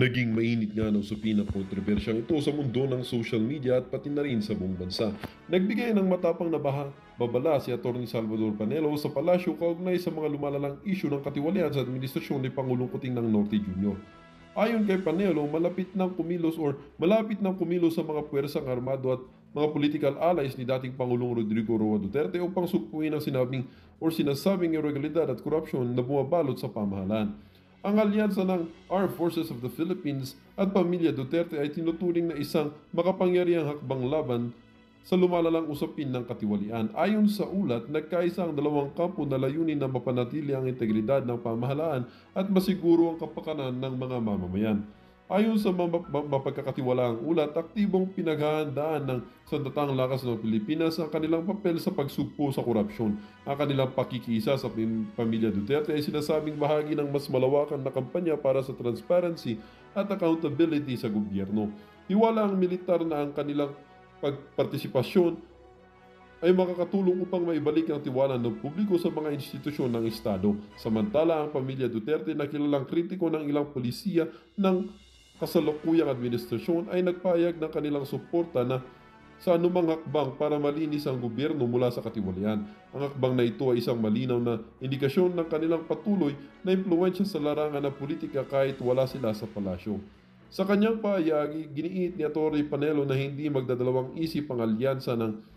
Naging mainit nga ng usapin ang kontrobersyang ito sa mundo ng social media at pati na rin sa buong bansa. Nagbigay ng matapang na babala si Atty. Salvador Panelo sa palasyo kaugnay sa mga lumalalang isyu ng katiwalian sa administrasyon ni Pangulong Kuting ng Norte Jr. Ayon kay Panelo, malapit ng kumilos sa mga puwersang armado at mga political allies ni dating Pangulong Rodrigo Roa Duterte upang sugpuin ang sinasabing irregalidad at korupsyon na bumabalot sa pamahalaan. Ang alyansa ng Armed Forces of the Philippines at Pamilya Duterte ay tinuturing na isang makapangyarihang hakbang laban sa lumalalang usapin ng katiwalian. Ayon sa ulat, nagkaisa ang dalawang kampo na layunin na mapanatili ang integridad ng pamahalaan at masiguro ang kapakanan ng mga mamamayan. Ayon sa mapagkakatiwalaang ulat, aktibong pinaghahandaan ng Sandatahang Lakas ng Pilipinas ang kanilang papel sa pagsugpo sa korupsyon. Ang kanilang pakikisa sa Pamilya Duterte ay sinasabing bahagi ng mas malawakan na kampanya para sa transparency at accountability sa gobyerno. Hiwala ang militar na ang kanilang pagpartisipasyon ay makakatulong upang maibalik ang tiwala ng publiko sa mga institusyon ng Estado. Samantala, ang Pamilya Duterte na kilalang kritiko ng ilang polisiya ng kasalukuyang administrasyon ay nagpayag ng kanilang suporta na sa anumang hakbang para malinis ang gobyerno mula sa katiwalian. Ang hakbang na ito ay isang malinaw na indikasyon ng kanilang patuloy na impluwensya sa larangan ng politika kahit wala sila sa palasyo. Sa kanyang pahayag, giniit ni Atty. Panelo na hindi magdadalawang isip ang alyansa ng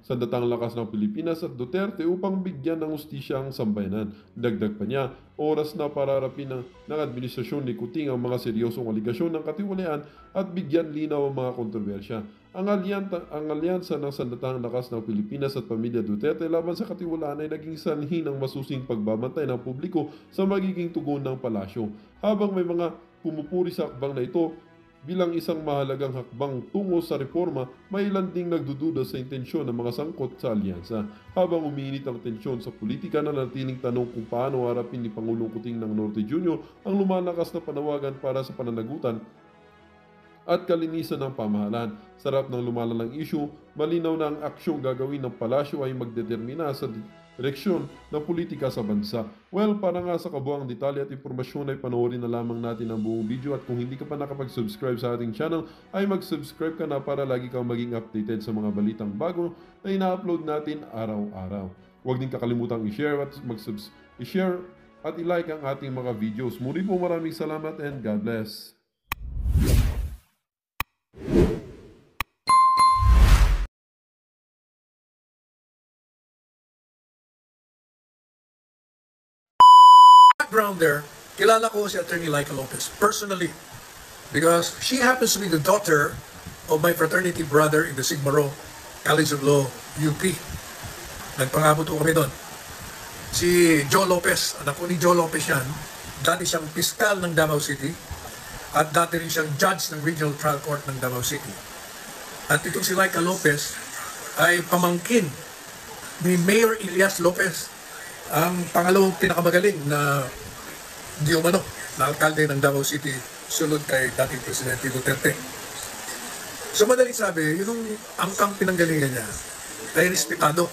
Sandatahang Lakas ng Pilipinas at Duterte upang bigyan ng hustisya ang sambayanan. Dagdag pa niya, oras na para harapin ng administrasyon ni Kuting ang mga seryosong aligasyon ng katiwalian at bigyan linaw ang mga kontrobersya. Ang alyansa ng Sandatahang Lakas ng Pilipinas at Pamilya Duterte laban sa katiwalaan ay naging sanhi ng masusing pagbabantay ng publiko sa magiging tugon ng palasyo. Habang may mga pumupuri sa hakbang na ito, bilang isang mahalagang hakbang tungo sa reforma, may ilan ding nagdududa sa intensyon ng mga sangkot sa alyansa. Habang umiinit ang tensyon sa politika, na natiling tanong kung paano harapin ni Pangulong Kuting ng Norte Jr. ang lumalakas na panawagan para sa pananagutan at kalinisan ng pamahalaan. Sa harap ng lumalalang isyu, malinaw na ang aksyong gagawin ng palasyo ay magdetermina sa direksyon ng politika sa bansa. Well, para nga sa kabuang detalye at impormasyon ay panoorin na lamang natin ang buong video, at kung hindi ka pa nakapag-subscribe sa ating channel ay mag-subscribe ka na para lagi kang maging updated sa mga balitang bago na ina-upload natin araw-araw. Huwag din kakalimutang i-share at i-like ang ating mga videos. Muli po, maraming salamat and God bless. Background there, kilala ko si Attorney Laika Lopez personally because she happens to be the daughter of my fraternity brother in the Sigma Rho College of Law, UP. Nagpangabot ko kami doon. Si Joe Lopez, anak ko ni Joe Lopez yan, dati siyang piskal ng Davao City at dati rin siyang judge ng Regional Trial Court ng Davao City. At itong si Laika Lopez ay pamangkin ni Mayor Elias Lopez, ang pangalawang pinakamagaling na di umano na alkalde ng Davao City sunod kay dating Presidente Duterte. So madaling sabi, yung angkang pinanggalingan niya ay respetado.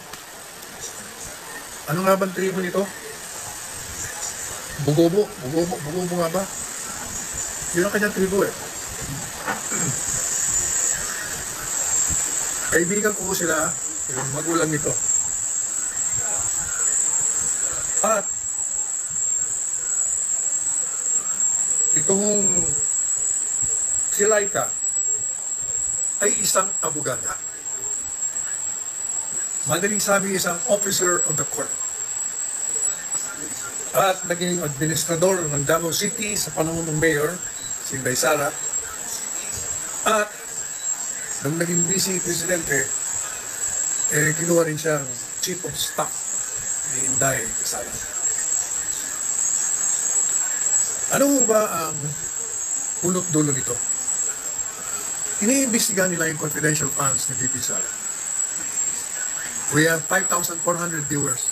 Ano nga bang tribo nito? Bugobo nga ba? Yun ang kanyang tribo eh. Kaibigan ko sila, yung magulang nito. At itong si Laika ay isang abogada. Madaling sabi, isang officer of the court. At naging administrador ng Davao City sa panahon ng mayor, si Inday Sara. At nung naging vice presidente, kinuha rin siyang chief of staff ni Inday Sara. Ano ba ang punot dulo nito? Iniimbestigahan nila yung confidential funds ni VP Sara. We have 5,400 viewers.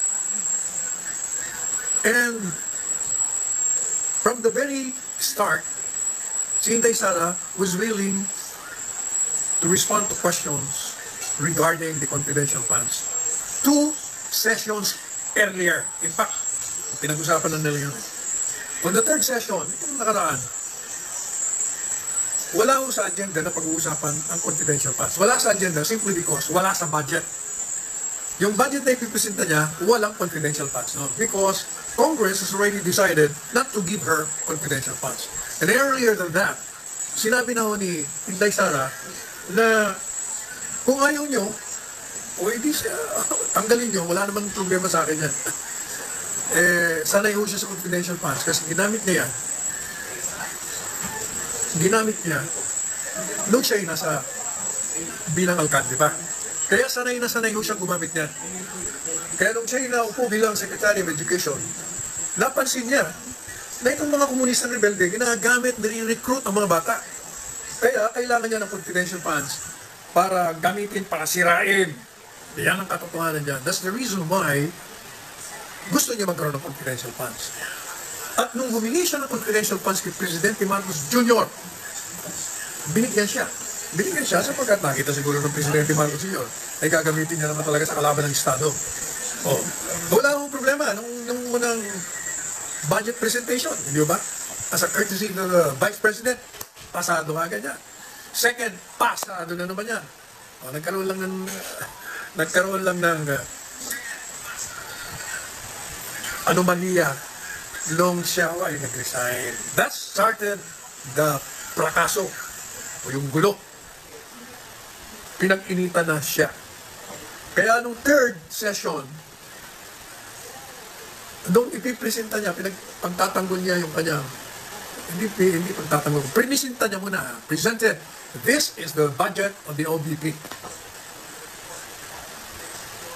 And from the very start, si Inday Sara was willing to respond to questions regarding the confidential funds. 2 sessions earlier. In fact, pinag-usapan na nila yun. On the 3rd session, itong nakaraan, wala ho sa agenda na pag-uusapan ang confidential funds. Wala sa agenda simply because wala sa budget. Yung budget na ipipresenta niya, walang confidential funds. No? Because Congress has already decided not to give her confidential funds. And earlier than that, sinabi na ho ni Inday Sara na kung ayaw nyo, o hindi siya, tanggalin nyo, wala namang problema sa akin yan. Sanay ho siya sa confidential funds kasi ginamit niya yan. Ginamit niya nung siya ay nasa bilang alkalde pa. Kaya sanay na sanay ho siyang gumamit niyan. Kaya nung siya ay naupo bilang Secretary of Education, napansin niya na itong mga komunistang rebelde ginagamit, nire-recruit ang mga bata. Kaya kailangan niya ng confidential funds para gamitin, para sirain. Yan ang katotohanan niya. That's the reason why gusto niya magkaroon ng confidential funds. At nung humingi siya ng confidential funds kay Presidente Marcos Jr., binigyan siya. Binigyan siya sapagkat nakita siguro ng Presidente Marcos Jr. ay gagamitin niya naman talaga sa kalaban ng Estado. Oh, wala akong problema nung unang budget presentation, hindi ba? As a courtesy ng Vice President, pasado agad niya. Second, pasado na naman yan. Oh, nagkaroon lang ng anomalya nung siya ay nag-resign. That started the prakaso o yung gulo. Pinag-initan na siya. Kaya nung third session, doon ipipresenta niya, pagtatanggol niya yung kanyang, hindi pagtatanggol, prinisinta niya muna, presented, this is the budget of the OVP.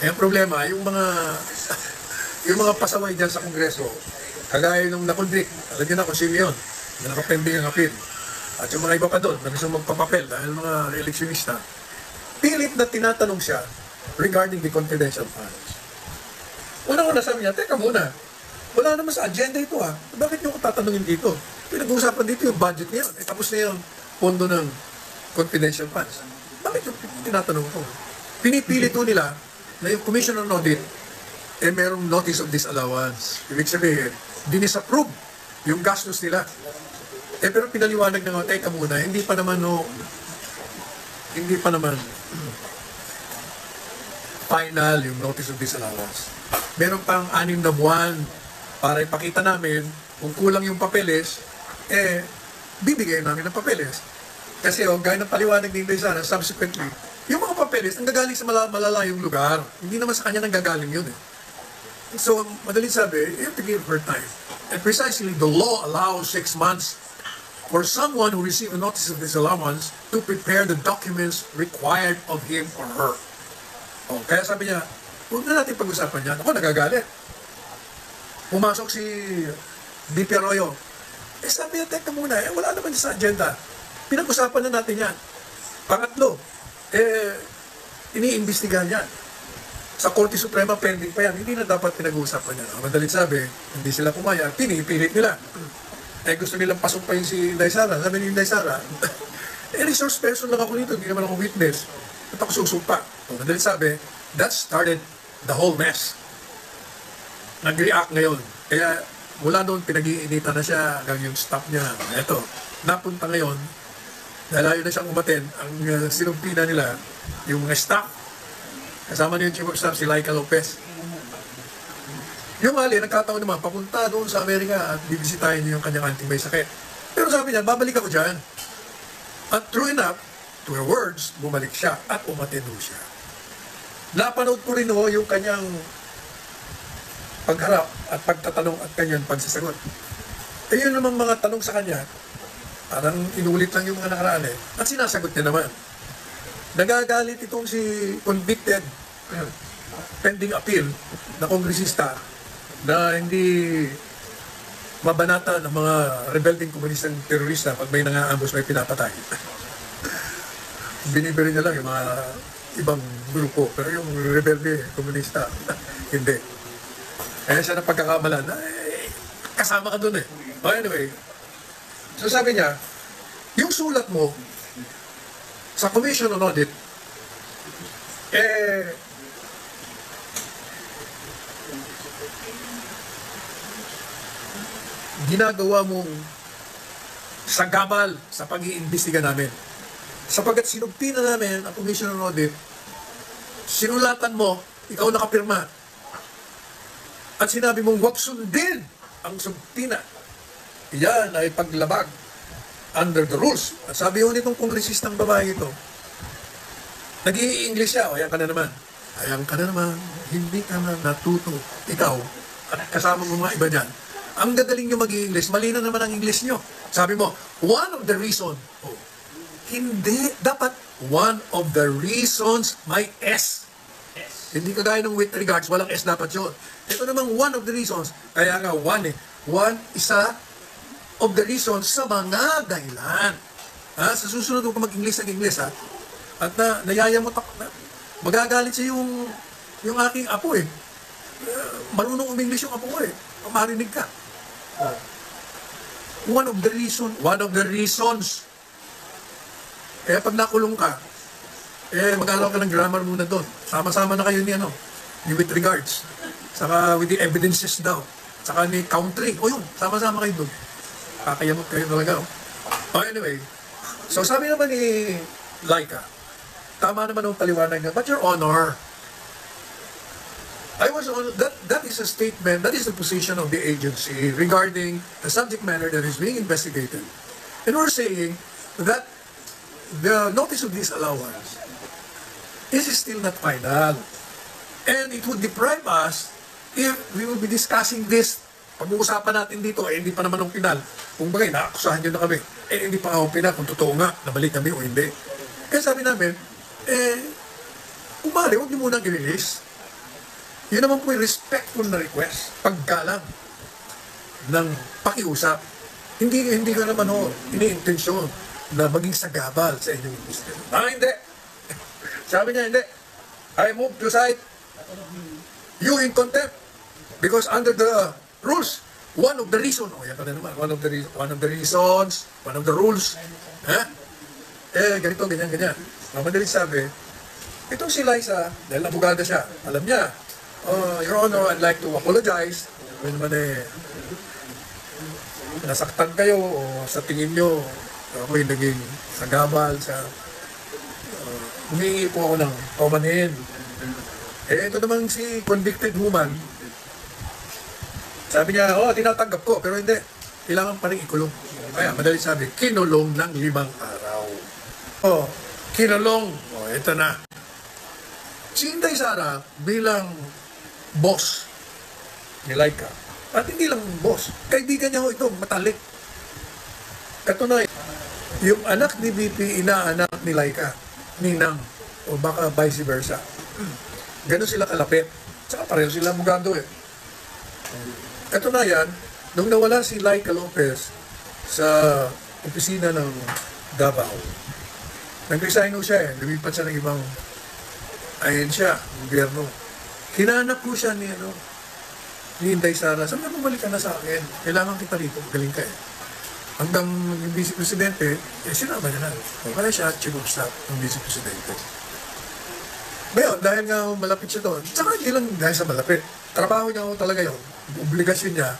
Eh, ang problema, yung mga pasaway dyan sa Kongreso, kagaya nung nakonvict, alam niyo na kung sino yun, na nakapending ang appeal. At yung mga iba pa doon, na gusto magpapapel dahil mga eleksyonista, pilit na tinatanong siya regarding the confidential funds. Una-una sabi niya, teka muna, wala naman sa agenda ito ha. Bakit niyo ko tatanungin dito? Pinag-uusapan dito yung budget niya. Tapos na yung pondo ng confidential funds. Bakit yung tinatanong ko? Pinipilit ko nila na yung Commission on Audit merong notice of disallowance. Ibig sabihin, dinisapprove yung gastos nila. Pero pinaliwanag na nga, teka muna, hindi pa naman final yung notice of disallowance. Meron pang 6 na buwan para ipakita namin kung kulang yung papeles, bibigay namin ng papeles. Kasi gaya ng paliwanag ni Inday Sara, subsequently, yung mga papeles, nanggagaling sa malalayong lugar. Hindi naman sa kanya nanggagaling yun eh. So, madaling sabi, you have to give her time. And precisely, the law allows 6 months for someone who received a notice of disallowance to prepare the documents required of him or her. Kaya sabi niya, huwag na natin pag-usapan yan. Ako, nagagalit. Pumasok si BP Arroyo. Sabi niya, teka muna, wala naman sa agenda. Pinag-usapan na natin yan. Pangatlo, iniimbestigahan yan. Sa Korte Suprema, pending pa yan. Hindi na dapat pinag-uusapan yan. Madaling sabi, hindi sila pumayag, pinipilit nila. Gusto nilang pasumpayin si Inday Sara. Sabi ni Inday Sara, resource person lang ako dito, hindi naman ako witness. At ako susumpa. Madaling sabi, that started the whole mess. Nag-react ngayon. Kaya mula doon, pinag-iinitan na siya hanggang yung staff niya. Eto, napunta ngayon, dahil ayaw na siyang umaten, ang sinumpina nila, yung mga staff, kasama niyo yung chief of staff, si Laika Lopez. Yung mali, nagkataon naman, papunta doon sa Amerika at bibisitahin niyo yung kanyang auntie may sakit. Pero sabi niya, babalik ako dyan. At true enough, to her words, bumalik siya at umatendo siya. Napanood ko rin yung kanyang pagharap at pagtatanong at kanyang pagsasagot. Yun naman mga tanong sa kanya, parang inulit lang yung mga nakaraan at sinasagot niya naman. Nagagalit itong si convicted pending appeal na kongresista na hindi mabanata ng mga rebelding komunistang terorista pag may nangaambos, may pinapatay. Binibiri niya lang yung mga ibang grupo, pero yung rebelde komunista, hindi. Kaya siya na pagkakamalan, kasama ka dun eh. Anyway, so sabi niya, yung sulat mo sa Commission on Audit, ginagawa mong sagabal sa pag-iimbestiga namin. Sapagkat sinugpi na namin ang Commission on Audit, sinulatan mo, ikaw nakapirma. At sinabi mong huwag sundin ang subpina. Yan ay paglabag under the rules. At sabi ho nitong kongresistang babae ito, nag-i-English siya, o ayan ka na naman. Ayan ka na naman, hindi ka na natuto. Ikaw, at kasama mo mga iba dyan, ang gagaling nyo mag-i-English, mali na naman ang English nyo. Sabi mo, one of the reason, hindi, dapat one of the reasons may S. Hindi kagaya ng with regards, walang S dapat yun. Ito namang one of the reasons, kaya nga one eh. One, isa of the reasons sa mga dahilan. Ha? Sa susunod ko mag-English ng English ha. At nayayamot ako na, magagalit siya yung aking apo eh. Marunong umingles yung apo ko eh. Marinig ka. One of the reasons. Kaya pag nakulong ka, mag-alaw ka ng grammar muna doon. Sama-sama na kayo ni with regards. Saka with the evidences daw. Saka ni country. O yun, sama-sama kayo doon. Kakayamot kayo talaga. Anyway, so sabi naman ni Laika, tama naman ang paliwanag niya, but Your Honor, that is a statement, that is the position of the agency regarding the subject matter that is being investigated. And we're saying that the notice of disallowance is still not final. And it would deprive us if we will be discussing this. Pag-uusapan natin dito, hindi pa naman ang pinal. Kung bagay, naakusahan nyo na kami. Hindi pa ako pinal kung totoo nga, nabalik kami o hindi. Kaya sabi namin, umali, huwag nyo munang i-release. Yun naman po yung respectful na request, paggalang ng pakiusap. Hindi ka naman ini-intensyon na maging sagabal sa inyong investigation. Hindi. Sabi niya, hindi. I move to cite you in contempt because under the rules, one of the reasons, yan ka na naman, one of the reasons, one of the rules, ganito, ganyan. Madali sabi, itong si Liza, dahil abogada siya, alam niya, Your Honor, I'd like to apologize kung naman nasaktan kayo o sa tingin nyo, ako'y naging sagabal sa humingi po ako ng paumanhin. Ito naman si convicted woman, sabi niya, tinatanggap ko, pero hindi. Kailangan pa rin ikulong. Kaya, madali sabi, kinulong ng 5 araw. Kinulong. Ito na. Si Inday Sara, bilang boss ni Laika, at hindi lang boss, kaibigan niya ito, matalik. Katunay, yung anak ni BP, inaanak ni Laika, ninang, o baka vice versa. Ganon sila kalapit. Saka pareho sila abogado eh. Katunayan, nung nawala si Laika Lopez sa opisina ng Davao, nag-resign siya lumipat siya ng ibang ahensya, gobyerno. Hinanap ko siya ni Inday Sara, sabi niya, bumalik ka na sa akin. Kailangan kita rito, galing ka eh. Hanggang yung vice presidente, sinama niya na. Kaya siya, chief of staff ng vice presidente. Ngayon, dahil nga malapit siya doon, tsaka hindi lang dahil sa malapit. Trabaho niya talaga yun. Obligasyon niya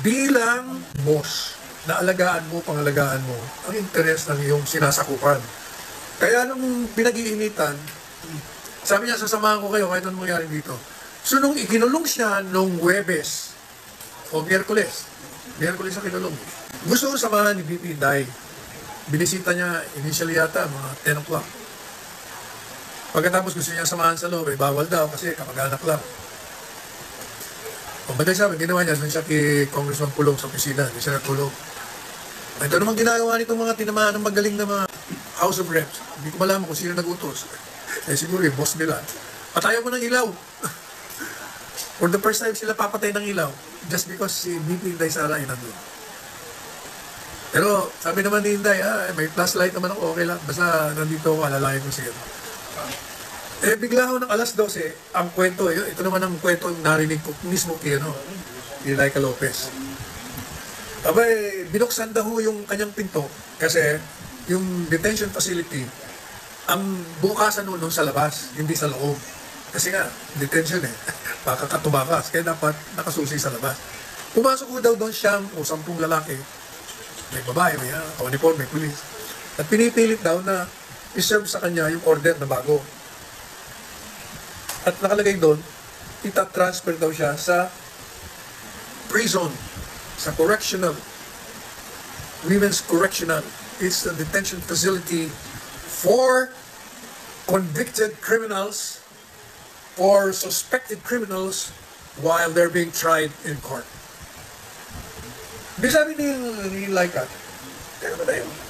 bilang boss na alagaan mo, pangalagaan mo ang interes ng iyong sinasakupan. Kaya nung pinag-iinitan, sabi niya, sasamahan ko kayo kahit anong mangyari dito. So nung ikinulong siya nung Huwebes o Miyerkules sa kinulong, gusto ko samahan ni BP Inday. Binisita niya initially yata mga 10 o'clock. Pagkatapos gusto niya samahan sa loob, bawal daw kasi kapag-anak lang. O baday sabi, ginawa niya, doon siya kay Congressman Pulong sa opisina, hindi siya nagpulong. Ito naman ginagawa nitong mga tinamaan ng magaling na mga House of Reps. Hindi ko malaman kung sino nag-utos. Siguro yung boss nila. Patayan mo ng ilaw. For the first time sila papatay ng ilaw just because si BP Inday Sara ay nandun. Pero sabi naman ni Inday, may flashlight naman ako, okay lang. Basta nandito ako, alalayan ko siya. Bigla ako ng alas 12, ang kwento, ito naman ang kwento narinig ko mismo kay Laika Lopez. Binuksan daw yung kanyang pinto kasi yung detention facility, ang bukasan nun sa labas, hindi sa loob. Kasi nga, detention baka katubakas, kaya dapat nakasusi sa labas. Pumasok ko daw doon siyang 10 lalaki may babae, may uniform, may pulis. At pinipilit daw na iserve sa kanya yung order na bago. At nakalagay doon, ita-transfer daw siya sa prison, sa correctional, women's correctional. It's a detention facility for convicted criminals or suspected criminals while they're being tried in court. Di sabi ni Laika,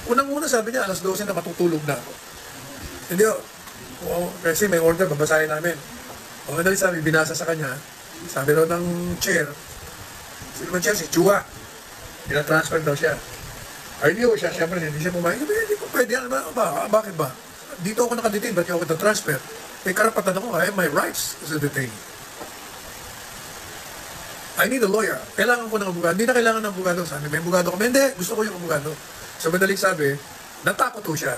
unang-una sabi niya, alas 12 na matutulog na ako. Hindi, kasi may order, babasahin namin. O madali sabi, binasa sa kanya, sabi daw ng chair, sino man chair, si Chua, pinatransfer daw siya. Ay, hindi ko siya, siyempre, hindi siya pumayag. Hindi ko pwede yan, bakit ba? Dito ako nakadetain, ba't ako transfer? May karapatan ako, I have my rights as a detainee. I need a lawyer. Kailangan ko ng abogado. Hindi na kailangan ng abogado. Sabi, may abogado ko. Hindi, gusto ko yung abogado. So, madaling sabi, natakot ko siya.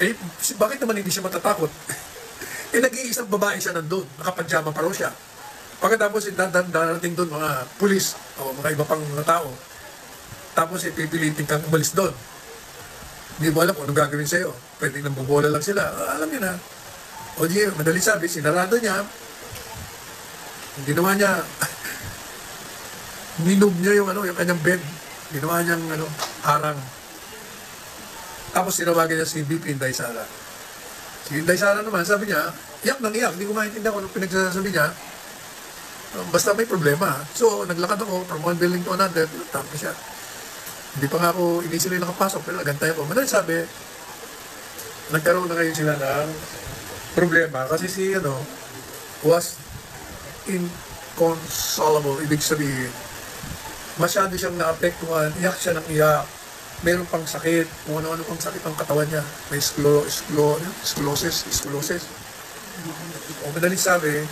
Eh, bakit naman hindi siya matatakot? Nag-iisang babae siya nandun. Nakapadyama pa raw siya. Pagkatapos, darating doon mga pulis o mga iba pang tao. Tapos, pipilitin kang umalis doon. Hindi mo alam kung anong gagawin sa'yo. Pwede nang bubola lang sila. Alam niyo na. O di, madaling sabi, sinarado niya. Ginawa niya, minub niya yung kanyang bed. Ginawa niyang harang. Tapos sinawagan niya si BP Inday Sara. Si Inday Sara naman, sabi niya, iyak nang iyak. Hindi ko maintindihan kung anong pinagsasabi niya. Basta may problema. So, naglakad ako from one building to another. Tapos siya. Hindi pa nga ako initially nakapasok, pero nagantay ako. Madaling sabi, nagkaroon na ngayon sila ng problema. Kasi si, was inconsolable. Ibig sabihin, masyado siyang naapektuhan, iyak siya ng iyak, meron pang sakit, kung ano-ano pang sakit ang katawan niya, may scoliosis. O madaling sabi,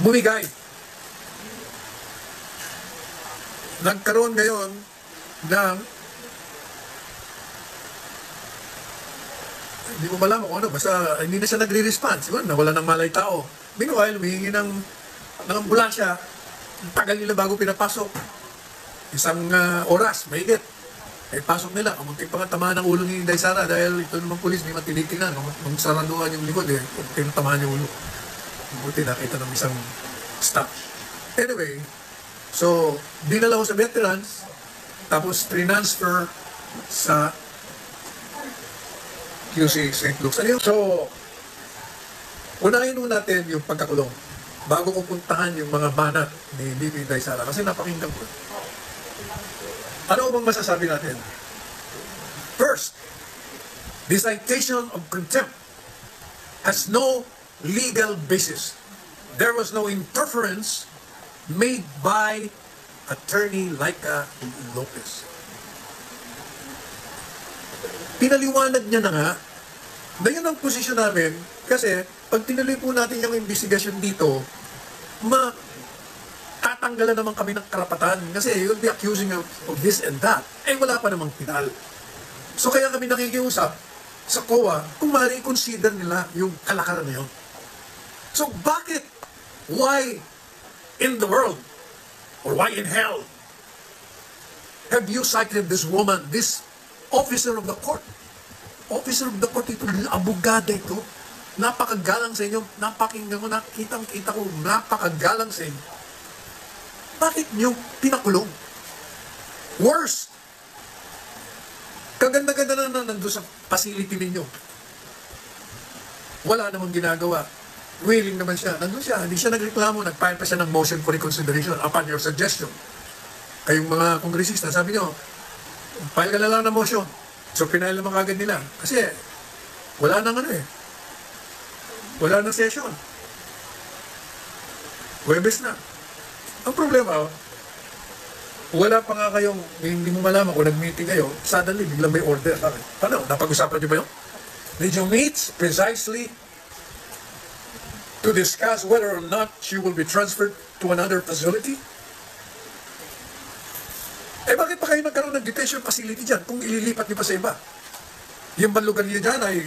bumigay. Nagkaroon ngayon ng hindi mo malaman kung ano, basta hindi na siya nagre-respond. Siguro nawala ng malay tao. Meanwhile, humihingi ng ambulansya. Tagal nila bago pinapasok. Isang oras, mahigit. Eh, pasok nila. Kamuntik pa nga tamaan ng ulo ni Inday Sara dahil ito naman pulis, hindi matinitingnan. Kung saranduhan yung likod, tinatamaan yung ulo. Buti nakita ng isang staff. Anyway, so, dinala ko sa veterans, tapos transfer sa QC St. Luke's. So, unahin natin yung pagkakulong bago ko puntahan yung mga banat ni BP Inday Sara kasi napakinggan ko. Ano bang masasabi natin? First, the citation of contempt has no legal basis. There was no interference made by Attorney Laika Lopez. Pinaliwanag niya na nga na yun ang posisyon namin kasi pag tinuloy po natin yung investigation dito, tatanggalan naman kami ng karapatan kasi you'll be accusing of this and that. Eh, wala pa namang pinal. So, kaya kami nakikiusap sa COA kung maaari i-consider nila yung kalakaran na yun. So, bakit? Why in the world? Or why in hell? Have you cited this woman, this officer of the court? Officer of the court ito, abogada ito. Napakagalang sa inyo. Napakinggan ko, nakitang-kita ko, napakagalang sa inyo. Bakit nyo pinakulong? Worse! Kaganda-ganda na nandun sa facility ninyo. Wala namang ginagawa. Willing naman siya. Nandun siya. Hindi siya nagreklamo. Nag-file pa siya ng motion for reconsideration upon your suggestion. Kayong mga kongresista, sabi nyo, file ka na lang ng motion. So, pinail naman kagad nila. Kasi, wala nang wala nang session. Huwebes na. Ang problema, wala pa nga kayong, hindi mo malaman kung nag-meeting kayo, suddenly, biglang may order. Ano, napag-usapan nyo ba yun? Did you meet precisely to discuss whether or not she will be transferred to another facility? Eh, bakit pa kayo nagkaroon ng detention facility dyan kung ililipat niyo pa sa iba? Yung lugar niyo dyan ay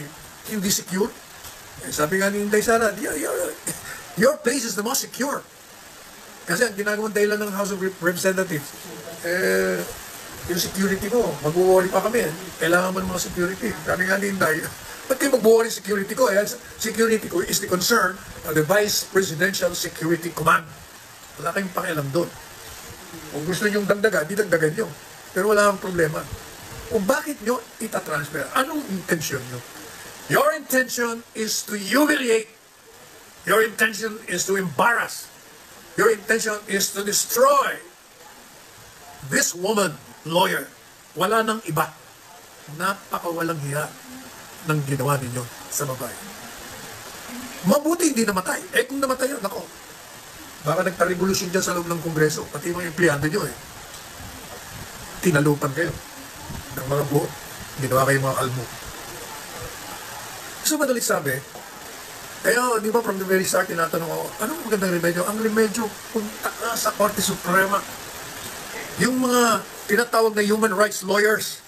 hindi secure? Eh, sabi nga ni Inday Sara, your place is the most secure. Kasi ang ginagawang dahilan ng House of Representatives, yung security mo, mag-worry pa kami. Kailangan mo ng mga security. Sabi nga ni Inday, ba't kayo mag-worry security ko? Security ko is the concern of the Vice Presidential Security Command. Wala kayong pakialam doon. Kung gusto nyo dagdagan, di dagdagan nyo. Pero wala kang problema. Kung bakit nyo itatransfer, anong intention nyo? Your intention is to humiliate. Your intention is to embarrass. Your intention is to destroy this woman, lawyer. Wala nang iba. Napakawalang hiya ng ginawa ninyo sa babae. Mabuti hindi namatay. Kung namatay yun, nako. Baka nagta-revolution dyan sa loob ng Kongreso. Pati mga empleyado nyo tinalupan kayo ng mga buhok. Ginawa kayo mga almo. So madalit sabi, kaya di ba from the very start tinatanong ako, anong magandang remedyo? Ang remedyo, punta ka sa Korte Suprema. Yung mga tinatawag na human rights lawyers,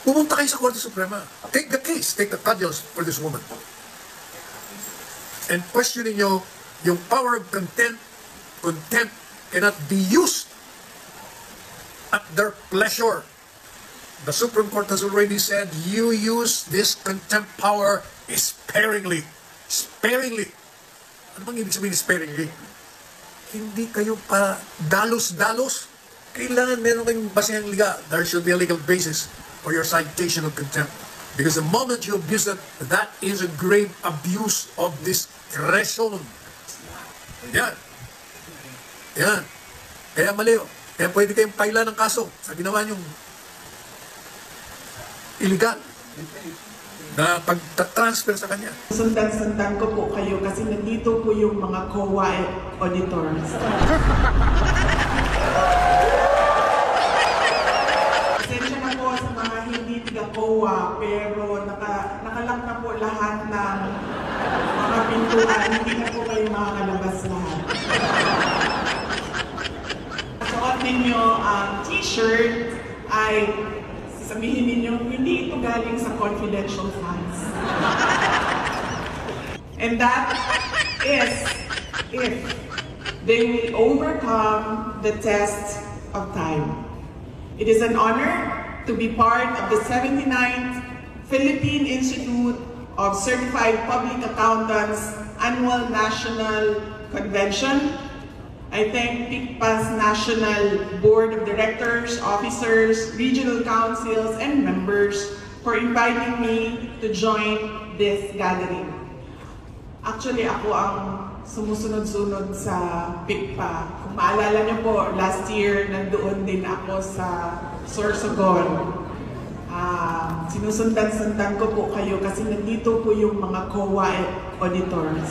pumunta kayo sa Korte Suprema. Take the case, take the cudgels for this woman. And questioning nyo, yung power of contempt cannot be used at their pleasure. The Supreme Court has already said, you use this contempt power sparingly. Sparingly. Ano bang ibig sabihin sparingly? Hindi kayo pa dalos-dalos. Kailangan meron kayong basehang liga. There should be a legal basis for your citation of contempt. Because the moment you abuse that is a grave abuse of discretion. Yan. Yan. Kaya mali. Kaya pwede kayong paila ng kaso sa ginawa niyong illegal na pag-transfer sa kanya. Sundan-sundan ko po kayo kasi nandito po yung mga COA auditors. Pasensya na po sa mga hindi taga-COA pero nakalak na po lahat ng mga pintuan. Hindi na po kayo makakalabas lahat. Suot ninyo ang t-shirt ay sabihin ninyo, hindi ito galing sa confidential funds. And that is if they will overcome the test of time. It is an honor to be part of the 79th Philippine Institute of Certified Public Accountants Annual National Convention. I thank PICPA's National Board of Directors, officers, regional councils, and members for inviting me to join this gathering. Actually, ako ang sumusunod-sunod sa PICPA. Kung maalala niyo po, last year nandoon din ako sa Sorsogon. Sinusundan-sundan ko po kayo kasi nandito po yung mga COA auditors.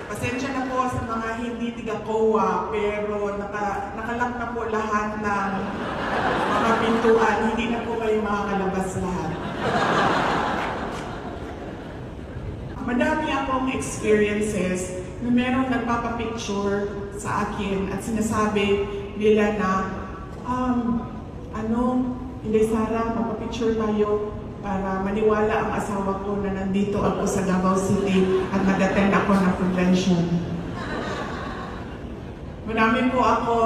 Pasensya na po sa mga hindi taga-COA pero nakalak na po lahat ng mga pintuan. Hindi na po kayo makakalabas lahat. Madami akong experiences na merong nagpapapicture sa akin at sinasabi nila na Inday Sara, magpapicture tayo para maniwala ang asawa ko na nandito ako sa Davao City at nag-attend ako ng convention. Marami po ako,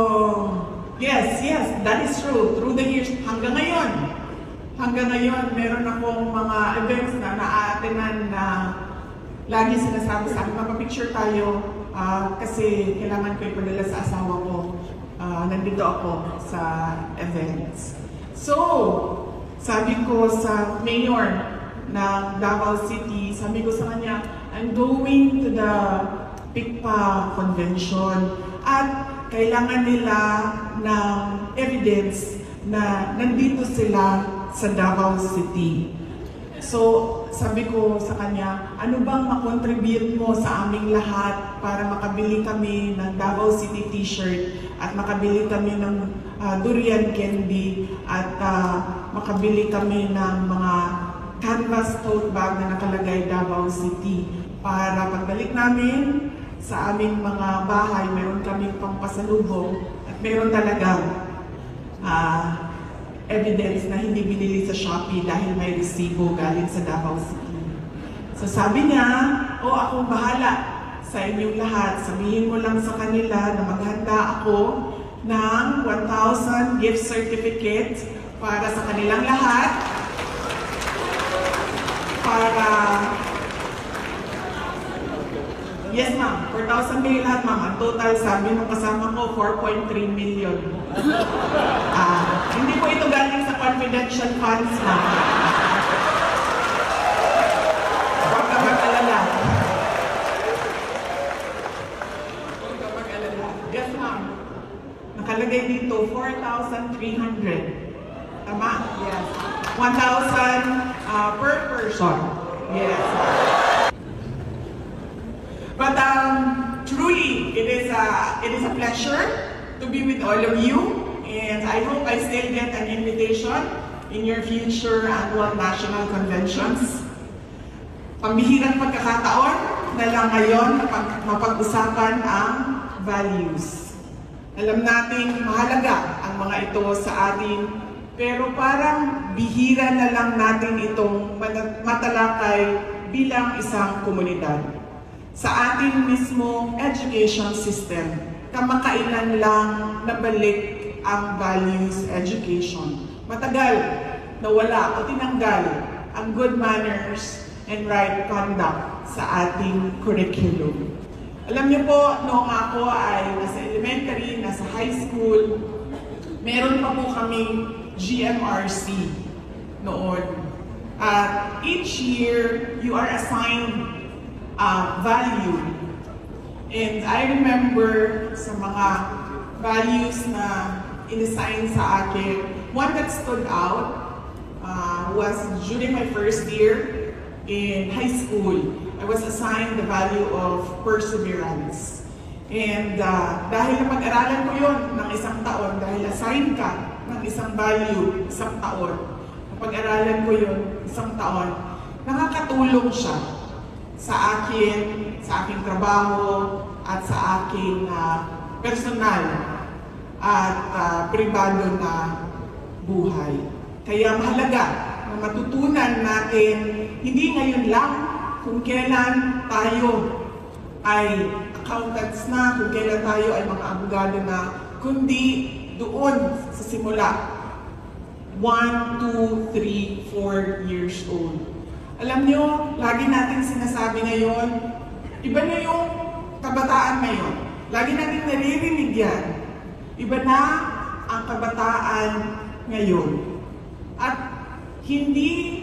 yes, that is true. Through the years, hanggang ngayon, meron akong mga events na na-attenan na lagi sinasabi sa akin, magpapicture tayo kasi kailangan ko ipadala sa asawa ko. Nandito ako sa events. So, sabi ko sa mayor ng Davao City, sabi ko sa kanya, I'm going to the PICPA convention at kailangan nila ng evidence na nandito sila sa Davao City. So, sabi ko sa kanya, ano bang makontribute mo sa aming lahat para makabili kami ng Davao City t-shirt at makabili kami ng durian candy at makabili kami ng mga canvas tote bag na nakalagay Davao City para pagbalik namin sa aming mga bahay, meron kaming pampasalubong at meron talagang evidence na hindi binili sa Shopee dahil may resibo galing sa Davao City. So sabi niya, o akong bahala sa inyong lahat. Sabihin mo lang sa kanila na maghanda ako ng 1,000 gift certificate para sa kanilang lahat. Yes ma'am, 4,000 kayo lahat ma'am. Ang total sabi nung kasama ko, 4.3 million. Hindi po ito galing sa confidential funds ma'am. Huwag ka mag-alala. Yes ma'am. Nakalagay dito, 4,300. Tama? Yes. 1,000 per person. Yes. But truly, it is a pleasure to be with all of you, and I hope I still get an invitation in your future annual national conventions. Pambihirang pagkakataon na lang ngayon mapag-usapan ang values. Alam nating mahalaga ang mga ito sa atin, pero parang bihira na lang natin itong matalakay bilang isang komunidad. Sa ating mismong education system, kamakailan lang nabalik ang values education. Matagal nawala o tinanggal ang good manners and right conduct sa ating curriculum. Alam niyo po, noong ako ay nasa elementary, nasa high school, meron pa po kaming GMRC noon. At each year, you are assigned value. And I remember sa mga values na inassign sa akin, one that stood out was during my first year in high school. I was assigned the value of perseverance. And dahil napag-aralan ko yun ng isang taon, dahil assign ka ng isang value isang taon, napag-aralan ko yun isang taon, nakakatulong siya sa aking trabaho at sa aking personal at pribado na buhay. Kaya mahalaga na matutunan natin, hindi ngayon lang kung kailan tayo ay accountants na, kung kailan tayo ay mga abogado na, kundi doon sa simula, 1, 2, 3, 4 years old. Alam nyo, lagi natin sinasabi ngayon, iba na yung kabataan ngayon. Lagi natin naririnig yan. Iba na ang kabataan ngayon. At hindi,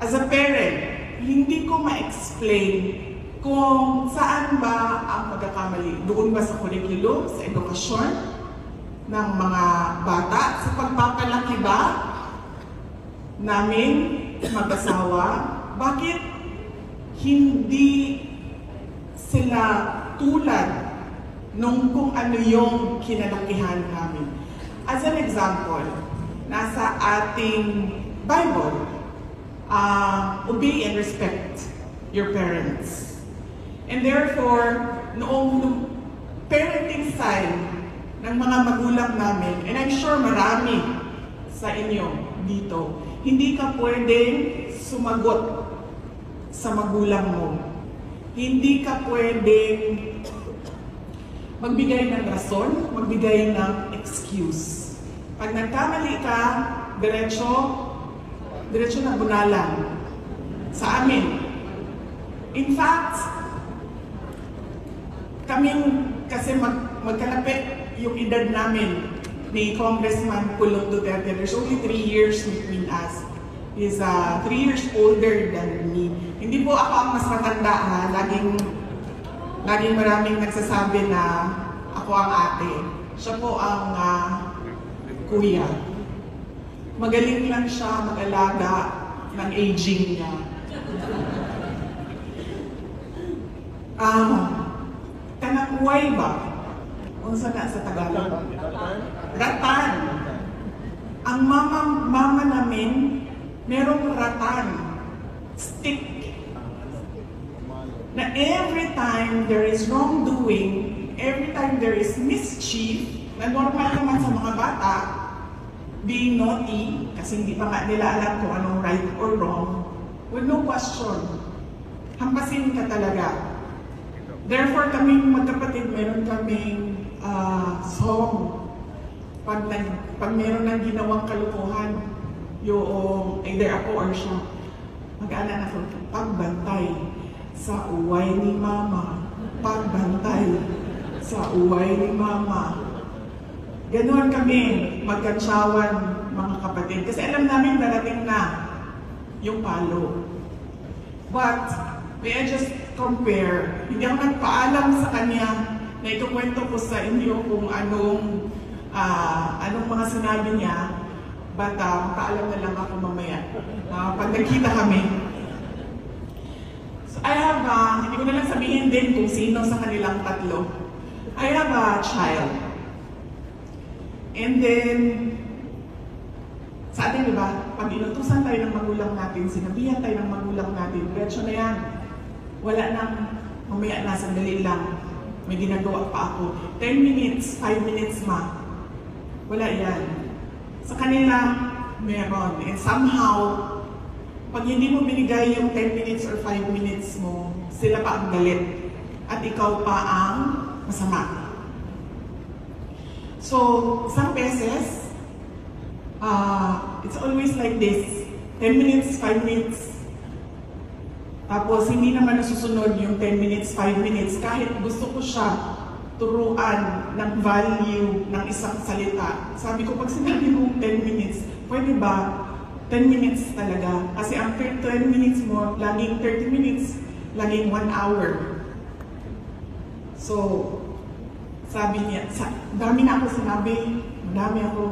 as a parent, hindi ko ma-explain kung saan ba ang pagkakamali. Doon ba sa curriculum, sa edukasyon ng mga bata, sa pagpapalaki ba namin mag-asawa? Bakit hindi sila tulad nung kung ano yung kinalakihan namin? As an example, nasa ating Bible, obey and respect your parents. And therefore, noong parenting style ng mga magulang namin, and I'm sure marami sa inyo dito, hindi ka pwedeng sumagot sa magulang mo. Hindi ka pwedeng magbigay ng rason, magbigay ng excuse. Pag nagkamali ka, diretso na bunalan sa amin. In fact, kaming kasi magkalapit yung edad namin ni Congressman Pulong Duterte. There's only 3 years between us. He's 3 years older than me. Hindi po ako ang mas matanda ha. Laging maraming nagsasabi na ako ang ate. Siya po ang kuya. Magaling lang siya mag-alaga ng aging niya. Kanakuway ba? Kung saan sa Tagalog? Ratan. Ang mama namin, merong ratan. Stick. Na every time there is wrongdoing, every time there is mischief, na normal naman sa mga bata, being naughty, kasi hindi pa nga nila alam kung anong right or wrong, with no question. Hampasin ka talaga. Therefore, kaming magkapatid, meron kaming song. Pag meron ng ginawang kalukuhan, yung either ako or siya, mag-aana na ako, pagbantay sa uway ni Mama, pagbantay sa uway ni Mama. Ganon kami magkatsawan, mga kapatid. Kasi alam namin darating na yung palo. But, may I just compare, hindi ako nagpaalam sa kanya na ikukwento ko sa inyo kung anong mga sinabi niya, but paalam na lang ako mamaya pag nagkita kami. So I have, hindi ko na lang sabihin din kung sino sa kanilang tatlo. I have a child. And then, sa atin, diba, pag inutusan tayo ng magulang natin, sinabihan tayo ng magulang natin, diretso na yan. Wala nang, mamaya na, sandali lang. May ginagawa pa ako. 10 minutes, 5 minutes ma. Wala yan. Sa kanila, meron. And somehow, pag hindi mo binigay yung 10 minutes or 5 minutes mo, sila pa ang galit. At ikaw pa ang masama. So, isang beses, it's always like this. 10 minutes, 5 minutes. Tapos, hindi naman nasusunod yung 10 minutes, 5 minutes. Kahit gusto ko siya turuan ng value ng isang salita. Sabi ko, pag sinabi mo 10 minutes, pwede ba 10 minutes talaga? Kasi after 10 minutes mo, laging 30 minutes, laging 1 hour. So, sabi niya, dami na ako sinabi, madami ako,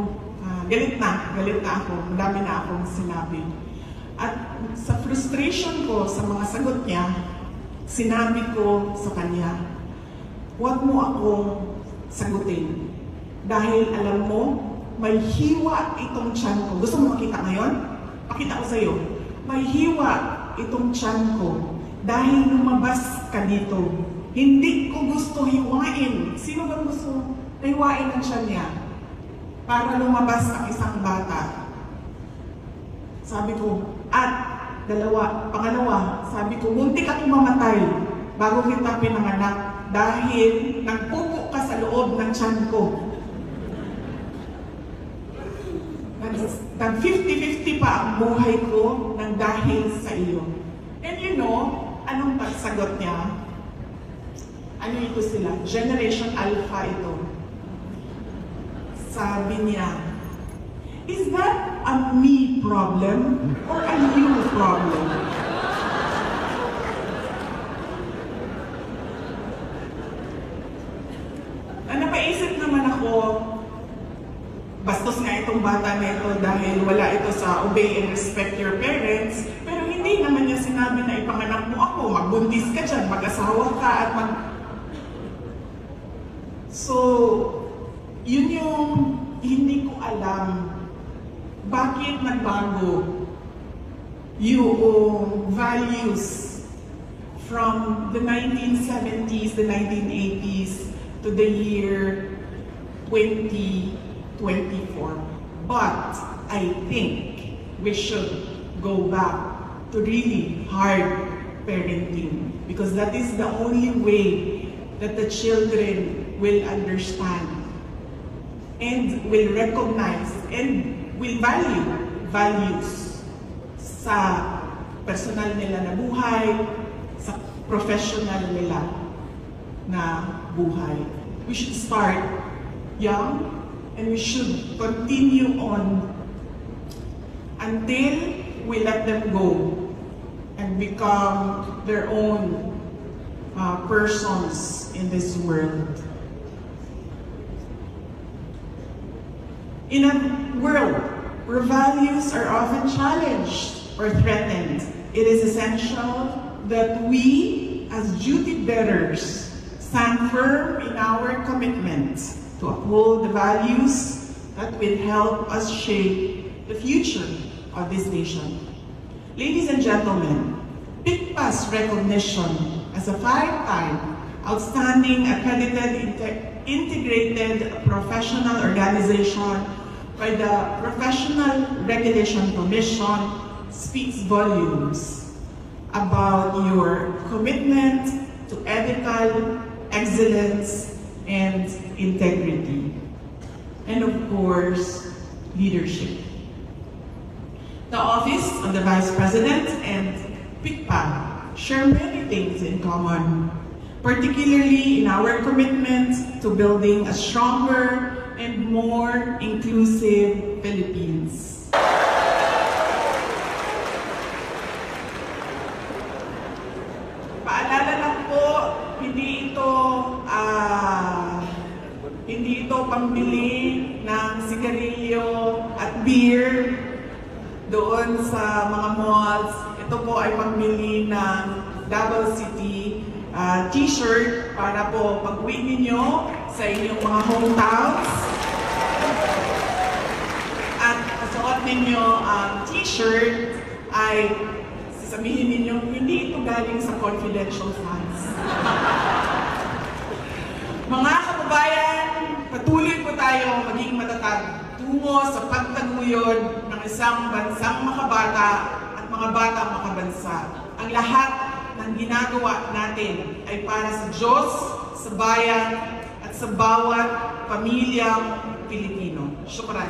galit na ako, madami na akong sinabi. At sa frustration ko sa mga sagot niya, sinabi ko sa kanya, huwag mo akong sagutin. Dahil alam mo, may hiwa itong tiyan ko. Gusto mo makita ngayon? Pakita ko sa iyo. May hiwa itong tiyan ko dahil lumabas ka dito. Hindi ko gusto hiwain. Sino bang gusto hiwain ang tiyan niya? Para lumabas ang isang bata. Sabi ko, at pangalawa, sabi ko, muntik akong mamatay bago kita pinanganak dahil nagpupo ka sa loob ng tiyan ko. Nag 50-50 pa ang buhay ko ng dahil sa iyo. And you know, anong pagsagot niya? Ano ito sila? Generation Alpha ito. Sabi niya, is that a me problem or a you problem? Napaisip naman ako, bastos nga itong bata na ito dahil wala ito sa obey and respect your parents, pero hindi naman niya sinabi na ipanganak mo ako, magbuntis ka dyan, mag-asawa ka at So, yun yung hindi ko alam bakit nagbago yung values from the 1970s, the 1980s to the year 2024. But I think we should go back to really hard parenting because that is the only way that the children will understand and will recognize and will value values sa personal nila na buhay, sa professional nila na buhay. We should start young and we should continue on until we let them go and become their own persons in this world. In a world where values are often challenged or threatened, it is essential that we, as duty bearers, stand firm in our commitment to uphold the values that will help us shape the future of this nation. Ladies and gentlemen, PICPA's recognition as a 5-time outstanding accredited integrated professional organization by the Professional Regulation Commission speaks volumes. about your commitment to ethical excellence and integrity. And of course, leadership. The office of the Vice President and PICPA share many things in common, particularly in our commitment to building a stronger and more inclusive Philippines. Paalala lang po, hindi ito pambili ng sigarilyo at beer doon sa mga malls. Ito po ay pambili ng Davao City t-shirt para po pag-uwi ninyo sa inyong mga hometowns. At kasuot ninyo ang t-shirt ay sasabihin ninyo, hindi ito galing sa confidential funds. Mga kababayan, patuloy po tayo maging matatag tungo sa pagtaguyod ng isang bansang makabata at mga batang makabansa. Ang lahat ng ginagawa natin ay para sa Diyos, sa bayan, at sa bawat pamilyang Pilipino. Syukran.